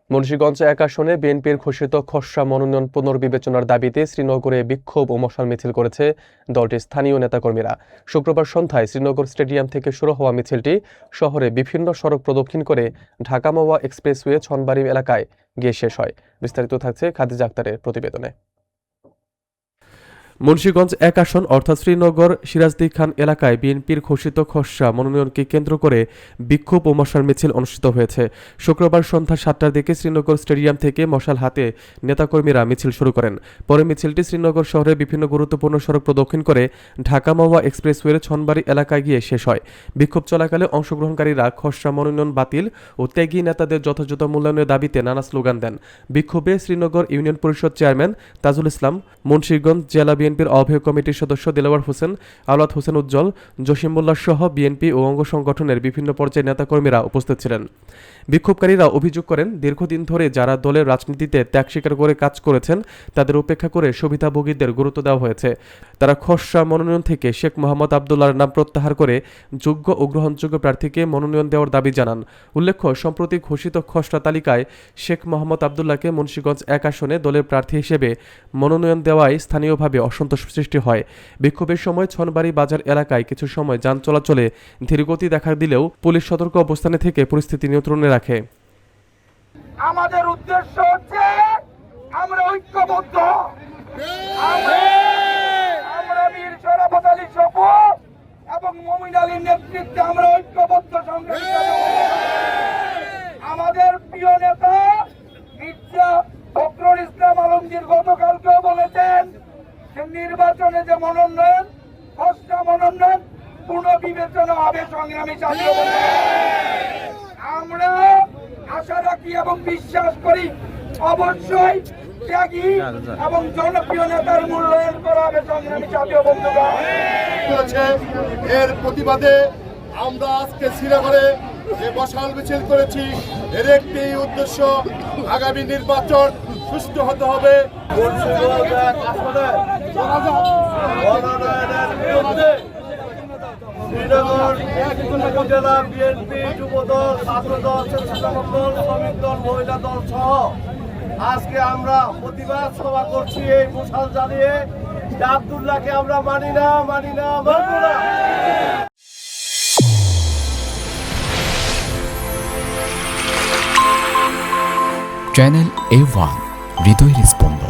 মুন্সিগঞ্জ ১ আসনে বিএনপির ঘোষিত খসড়া মনোনয়ন পুনর্বিবেচনার দাবিতে শ্রীনগরে বিক্ষোভ ও মশাল মিছিল করেছে দলটির স্থানীয় নেতাকর্মীরা। শুক্রবার সন্ধ্যায় শ্রীনগর স্টেডিয়াম থেকে শুরু হওয়া মিছিলটি শহরে বিভিন্ন সড়ক প্রদক্ষিণ করে ঢাকা মাওয়া এক্সপ্রেসওয়ে ছনবাড়ি এলাকায় গিয়ে শেষ হয়। বিস্তারিত থাকছে খাদিজা আক্তারের প্রতিবেদনে। মুন্সিগঞ্জ ১ আসন অর্থাৎ শ্রীনগর সিরাজদি খান এলাকায় বিএনপির ঘোষিত খসড়া মনোনয়নকে কেন্দ্র করে বিক্ষোভ ও মশাল মিছিল অনুষ্ঠিত হয়েছে। শুক্রবার সন্ধ্যা ৭টার দিকে শ্রীনগর স্টেডিয়াম থেকে মশাল হাতে নেতাকর্মীরা মিছিল শুরু করেন। পরে মিছিলটি শ্রীনগর শহরের বিভিন্ন গুরুত্বপূর্ণ সড়ক প্রদক্ষিণ করে ঢাকা মাওয়া এক্সপ্রেসওয়ের ছনবাড়ি এলাকায় গিয়ে শেষ হয়। বিক্ষোভ চলাকালে অংশগ্রহণকারীরা খসড়া মনোনয়ন বাতিল ও ত্যাগী নেতাদের যথাযথ মূল্যায়নের দাবিতে নানা স্লোগান দেন। বিক্ষোভে শ্রীনগর ইউনিয়ন পরিষদ চেয়ারম্যান তাজুল ইসলাম, মুন্সিগঞ্জ জেলা বিএনপির আহ্বায়ক কমিটির সদস্য দিলওয়ার হোসেন, আওলাদ হোসেন উজ্জ্বল, জসিম মোল্লা সহ বিএনপি ও অঙ্গ সংগঠনের বিভিন্ন পর্যায়ের নেতাকর্মীরা উপস্থিত ছিলেন। বিক্ষোভকারীরা অভিযোগ করেন, দীর্ঘদিন ধরে যারা দলের রাজনীতিতে ত্যাগ স্বীকার করে কাজ করেছেন তাদের উপেক্ষা করে সুবিধাভোগীদের গুরুত্ব দেওয়া হয়েছে। তারা খসড়া মনোনয়ন থেকে শেখ মোহাম্মদ আবদুল্লাহর নাম প্রত্যাহার করে যোগ্য ও গ্রহণযোগ্য প্রার্থীকে মনোনয়ন দেওয়ার দাবি জানান। উল্লেখ্য, সম্প্রতি ঘোষিত খসড়া তালিকায় শেখ মোহাম্মদ আবদুল্লাহকে মুন্সিগঞ্জ ১ আসনে দলের প্রার্থী হিসেবে মনোনয়ন দেওয়ায় স্থানীয়ভাবে অসন্তোষ সৃষ্টি হয়। বিক্ষোভের সময় ছনবাড়ি বাজার এলাকায় কিছু সময় যান চলাচলে ধীরগতি দেখা দিলেও পুলিশ সতর্ক অবস্থানে থেকে পরিস্থিতি নিয়ন্ত্রণে রাখে। আমাদের উদ্দেশ্য হচ্ছে আমরা ঐক্যবদ্ধ, আমরা বীর শরাফত আলী সপু এবং মমিন আলীর নেতৃত্বে আমরা ঐক্যবদ্ধ সংগ্রামী। আমাদের প্রিয় নেতা মির্জা ফখরুল ইসলাম আলমগীর গতকালকেও বলেছেন যে নির্বাচনে যে মনোনয়ন, খসড়া মনোনয়ন পুনর্বিবেচনা হবে সংগ্রামী ছাত্র। আমরা আশা রাখি এবং বিশ্বাস করি অবশ্যই ত্যাগী এবং জনপ্রিয় নেতার মূল্যায়ন করা হবে সংগ্রামী জাতীয় বন্ধুগণ। এর প্রতিবাদে আমরা আজকে শ্রীনগরে যে মশাল মিছিল করেছি, এর একটি উদ্দেশ্য আগামী নির্বাচন সুষ্ঠু হতে হবে। শ্রীনগর উপজেলা বিএনপি, যুবদল, ছাত্রদল, স্বেচ্ছাসেবক দল, শ্রমিক দল, মহিলা দল সহ আজকে আমরা প্রতিবাদ সভা করছি এই মশাল জ্বালিয়ে। আব্দুল্লাহকে আমরা মানি না, মানব না। চ্যানেল A1 হৃদয়ের স্পন্দন।